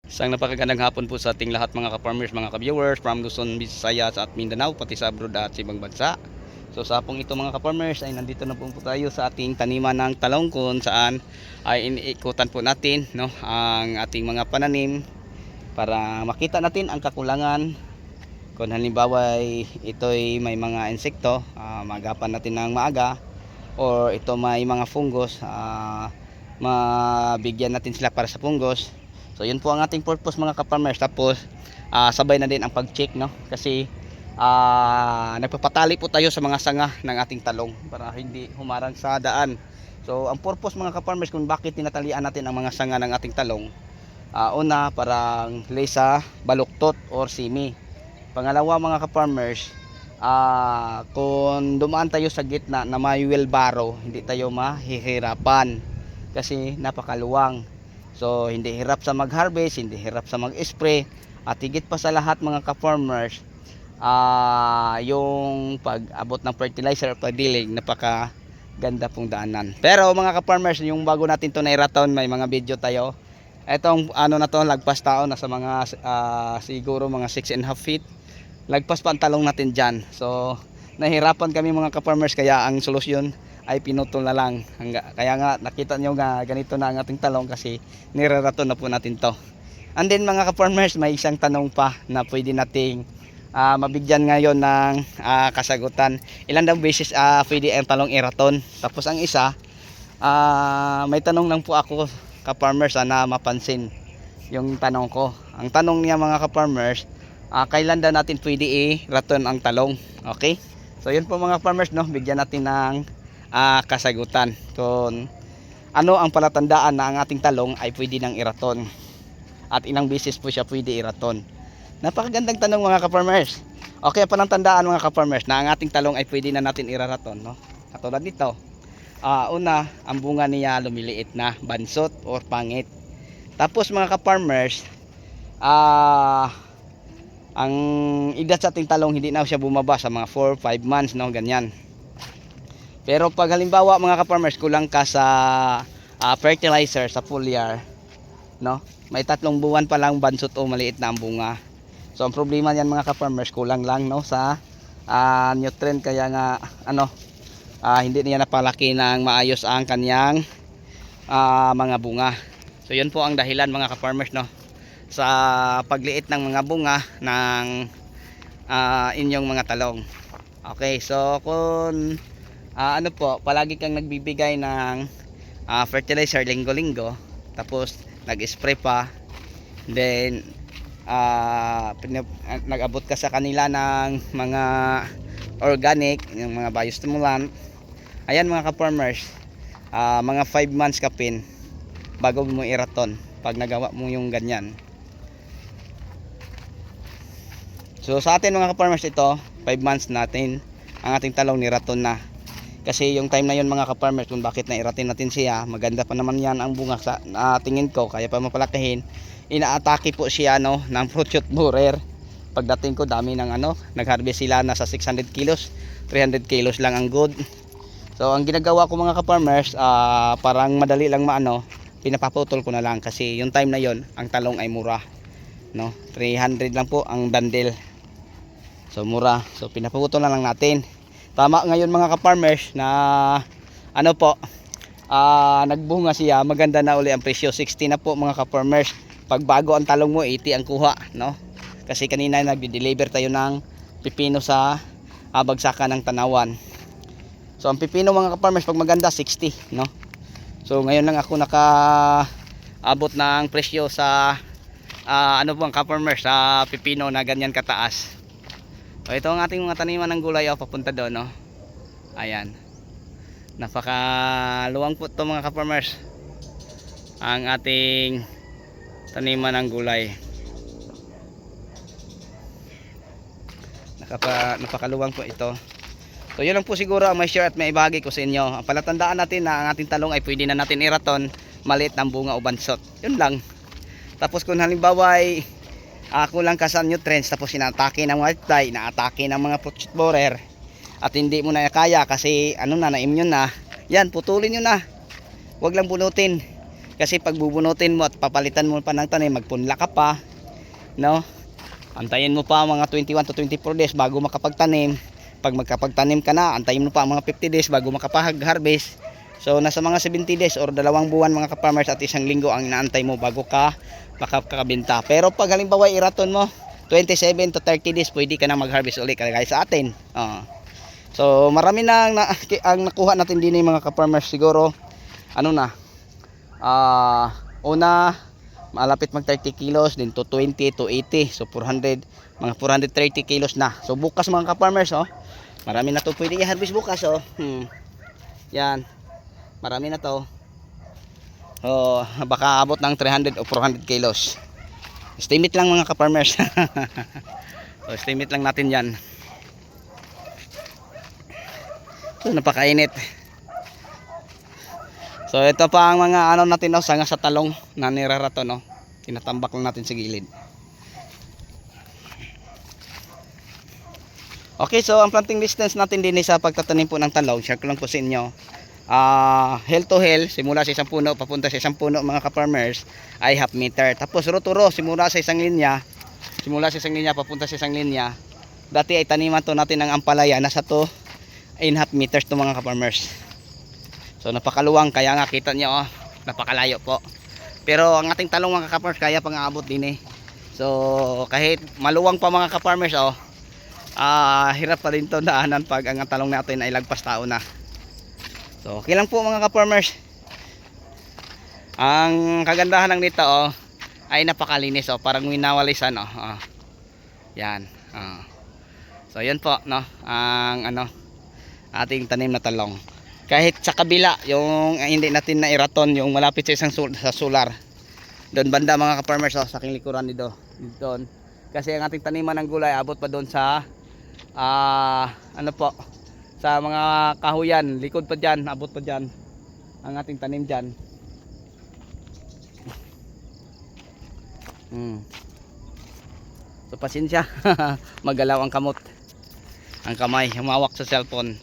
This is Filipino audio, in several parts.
Isang napakagandang hapon po sa ating lahat mga ka-farmers, mga ka-viewers from Luzon, Visayas at Mindanao, pati sa abroad at sa ibang bansa. So sa hapong ito mga ka-farmers ay nandito na po tayo sa ating taniman ng talong kung saan ay iniikutan po natin no, ang ating mga pananim para makita natin ang kakulangan. Kung halimbawa ay ito'y may mga insekto, magapan natin ng maaga, or ito may mga fungus, mabigyan natin sila para sa fungus. So yun po ang ating purpose mga ka-farmers. Tapos sabay na din ang pag-check no, kasi nagpapatali po tayo sa mga sanga ng ating talong para hindi humarang sa daan. So ang purpose mga ka-farmers kung bakit tinatalian natin ang mga sanga ng ating talong, una parang lesa baluktot or simi. Pangalawa mga ka-farmers, kung dumaan tayo sa gitna na may wheelbarrow, hindi tayo mahihirapan kasi napakaluwang. So hindi hirap sa mag-harvest, hindi hirap sa mag-spray, at higit pa sa lahat mga ka-farmers, yung pag-abot ng fertilizer at pagdilig, napaka ganda pong daanan. Pero mga ka-farmers, yung bago natin to na iraton, may mga video tayo. Etong ano na to, lagpas taon na sa mga siguro mga 6.5 feet. Lagpas pa ang talong natin dyan. So nahirapan kami mga ka-farmers, kaya ang solusyon ay pinutol na lang. Kaya nga nakita nyo nga ganito na ang ating talong kasi niraraton na po natin to. And then mga ka-farmers, may isang tanong pa na pwede nating mabigyan ngayon ng kasagutan. Ilan daw beses pwede ang talong iraton? Tapos ang isa, may tanong lang po ako ka-farmers na mapansin yung tanong ko. Ang tanong niya mga ka-farmers, kailan daw natin pwede iraton ang talong? Okay? So yun po mga farmers no, bigyan natin ng kasagutan kung ano ang palatandaan na ang ating talong ay pwede nang iraton at ilang beses po siya pwede iraton. Napakagandang tanong mga ka-farmers. Okay, palatandaan mga ka-farmers na ang ating talong ay pwede na natin iraton no? Katulad nito, una, ang bunga niya lumiliit na, bansot or pangit. Tapos mga ka-farmers, ang edad sa ating talong hindi na siya bumaba sa mga 4-5 months no, ganyan. Pero pag halimbawa mga ka-farmers, kulang ka sa fertilizer sa foliar no, may 3 buwan pa lang bansot o maliit na ang bunga. So ang problema niyan mga ka-farmers, kulang lang no sa nutrient, kaya nga ano, hindi niya napalaki ng maayos ang kanyang mga bunga. So yun po ang dahilan mga ka-farmers no, sa pagliit ng mga bunga ng inyong mga talong. Okay, so kung ano po, palagi kang nagbibigay ng fertilizer linggo-linggo, tapos nag-spray pa, then nag-abot ka sa kanila ng mga organic, yung mga biostimulant. Ayan mga ka-farmers, mga 5 months ka pin bago mo iraton pag nagawa mo yung ganyan. So sa atin mga ka-farmers, ito 5 months natin ang ating talong niraton na. Kasi yung time na yun mga ka-farmers, kung bakit nairatin natin siya, maganda pa naman yan ang bunga sa tingin ko, kaya pa mapalakihin. Inaatake po siya no, ng fruit shoot borer. Pagdating ko, dami ng nag-harvest sila na sa 600 kilos, 300 kilos lang ang good. So ang ginagawa ko mga ka-farmers, parang madali lang pinapaputol ko na lang, kasi yung time na yon ang talong ay mura no, 300 lang po ang bundle. So mura, so pinaputol na lang natin. Tama ngayon mga ka-farmers na nagbunga siya, maganda na uli ang presyo, 60 na po mga ka-farmers. Pag bago ang talong mo, 80 ang kuha no, kasi kanina nagde-deliver tayo ng pipino sa bagsakan ng Tanawan. So ang pipino mga ka-farmers pag maganda 60 no. So ngayon lang ako nakaabot ng presyo sa ang ka-farmers sa pipino na ganyan kataas. So ito ang ating mga taniman ng gulay papunta doon no. Ayan, napakaluwang po ito mga ka-farmers, ang ating taniman ng gulay. Napakaluwang po ito. So yun lang po siguro ang may share at may ibahagi ko sa inyo. Ang palatandaan natin na ang ating talong ay pwede na natin iraton, maliit ng bunga o bansot, yun lang. Tapos kung halimbawa ay kulang ka sa nutrients, tapos inaatake ng whitefly, inaatake ng mga fruit shoot borer, at hindi mo na kaya kasi na-immune na, yan, putulin nyo na, wag lang bunutin. Kasi pag bubunutin mo at papalitan mo pa ng tanim, magpunla ka pa, no? Antayin mo pa mga 21 to 24 days bago makapagtanim. Pag magkapagtanim ka na, antayin mo pa mga 50 days bago makapag-harvest. So nasa mga 70 days or 2 buwan mga ka-farmers at 1 linggo ang inaantay mo bago ka makakabenta. Pero pag halimbawa iraton mo 27 to 30 days, pwede ka na mag-harvest ulit kagaya sa atin. So marami na ang nakuha natin din mga ka-farmers. Siguro ano na, una malapit mag 30 kilos, din to 20 to 80, so 400, mga 430 kilos na. So bukas mga ka-farmers, marami na to pwede i-harvest bukas. Yan, marami na to. Baka abot ng 300 o 400 kilos. Estimate lang mga ka-farmers. So estimate lang natin yan. So napakainit. So ito pa ang mga ano natin, sanga sa talong na nirarato, tinatambak lang natin sa gilid. Okay, so ang planting distance natin din sa pagtatanim po ng talong, share ko lang po sa inyo. Hill to hill, simula sa isang puno papunta sa isang puno mga ka-farmers ay half meter. Tapos row to row, simula sa isang linya papunta sa isang linya. Dati ay taniman to natin ng ampalaya, nasa 2.5 meters to mga ka-farmers. So napakaluwang, kaya nga kita nyo, napakalayo po. Pero ang ating talong mga ka-farmers kaya pang aabot din. So kahit maluwang pa mga ka-farmers, hirap pa rin to daanan pag ang talong natin ay lagpas tao na. So okay lang po mga ka-farmers. Ang kagandahan ng nito ay napakalinis, parang winawalisan. Yan. So yun po, ang ating tanim na talong. Kahit sa kabila, yung hindi natin na iraton, yung malapit sa isang sa solar, doon banda mga ka-farmers, sa aking likuran dito, doon. Kasi ang ating taniman ng gulay abot pa doon sa sa mga kahuyan, likod pa dyan, abot pa dyan ang ating tanim dyan. So pasensya. Magalaw ang kamot, ang kamay, humawak sa cellphone.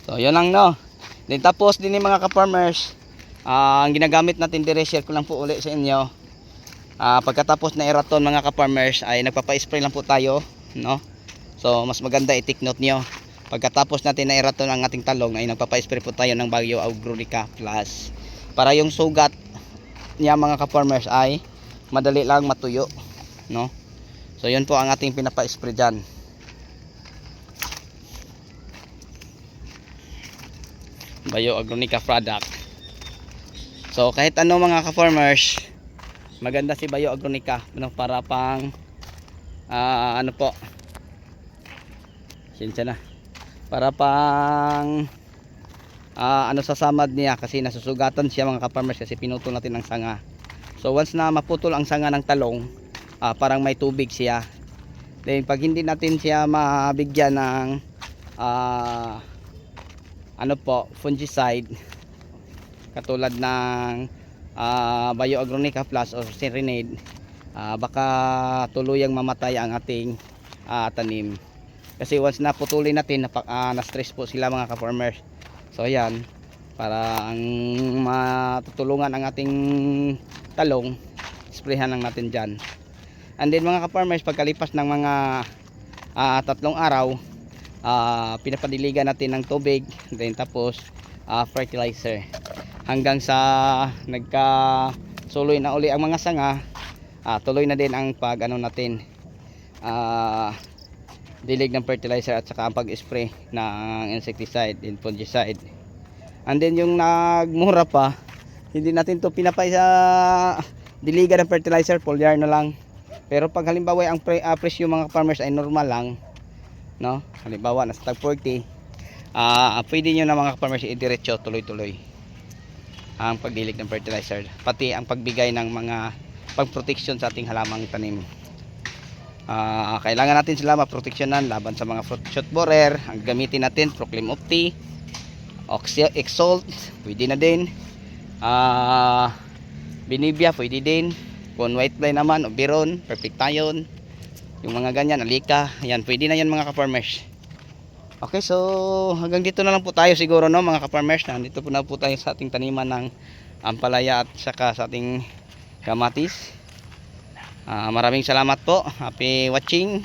So yun lang, Then tapos din mga ka-farmers, ang ginagamit natin dire, share ko lang po ulit sa inyo. Pagkatapos na iraton mga ka-farmers ay nagpapa-spray lang po tayo, So mas maganda i-take note nyo. Pagkatapos natin na iraton ang ating talong ay nagpapa-spray po tayo ng Bagyo Agronica Plus para yung sugat niya mga ka-farmers ay madali lang matuyo, So yun po ang ating pinapa-spray dyan. Bagyo Agronica product. So kahit ano mga ka-farmers, maganda si Bagyo Agronica, para pang sinsya na, para pang sa samad niya, kasi nasusugatan siya mga ka-farmers kasi pinutol natin ang sanga. So once na maputol ang sanga ng talong, parang may tubig siya. Then pag hindi natin siya mabigyan ng fungicide katulad ng Bagyo Agronica Plus o Serenade, baka tuluyang mamatay ang ating tanim. Kasi once na putulin natin, na-stress po sila mga ka-farmers. So ayan, para ang matutulungan ang ating talong, sprayhan lang natin dyan. And then mga ka-farmers, pagkalipas ng mga 3 araw, pinapadiligan natin ng tubig, then tapos fertilizer, hanggang sa nagkasuloy na uli ang mga sanga. Tuloy na din ang natin, dilig ng fertilizer at saka ang pag-spray ng insecticide and fungicide. And then yung nagmura pa, hindi natin to pinapay sa diligan ng fertilizer, foliar na lang. Pero pag halimbawa ang presyo mga farmers ay normal lang, halimbawa nasa tag 40, pwede nyo na mga farmers i-diretso tuloy-tuloy ang pagdilig ng fertilizer, pati ang pagbigay ng mga pagproteksyon sa ating halamang tanim. Kailangan natin sila maproteksyonan laban sa mga fruit shot borer. Ang gamitin natin Proclaim Opti, Exalt, pwede na din. Benevia pwede din. Kung white fly naman, Oberon, Perfect Ion, yung mga ganyan, Alika, yan pwede na yan mga ka-farmers. Okay, so hanggang dito na lang po tayo siguro, no, mga ka-farmers. Nandito po na po tayo sa ating taniman ng ampalaya at saka sa ating kamatis. Maraming salamat po. Happy watching,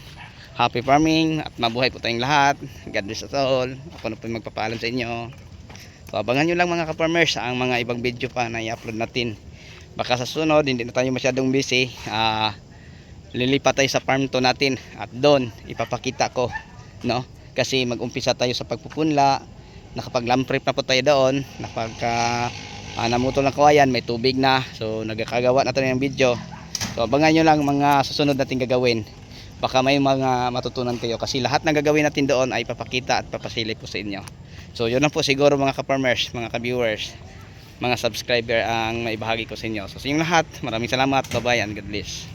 happy farming, at mabuhay po tayong lahat. God bless us all. Ako na po yung magpapaalam sa inyo. So abangan nyo lang mga ka-farmers ang mga ibang video pa na i-upload natin. Baka sa sunod hindi na tayo masyadong busy. Lilipat tayo sa farm to natin at doon ipapakita ko, no, kasi mag-umpisa tayo sa pagpupunla. Nakapag-lamprep na po tayo doon. Namutol ng kawayan, may tubig na, so nagkakagawa na tayo ng video. So abangan nyo lang mga susunod natin gagawin. Baka may mga matutunan kayo kasi lahat ng gagawin natin doon ay papakita at papasilip ko sa inyo. So yun lang po siguro mga ka-farmers, mga ka-viewers, mga subscriber ang maibahagi ko sa inyo. So sa inyong lahat, maraming salamat. Bye bye and God bless.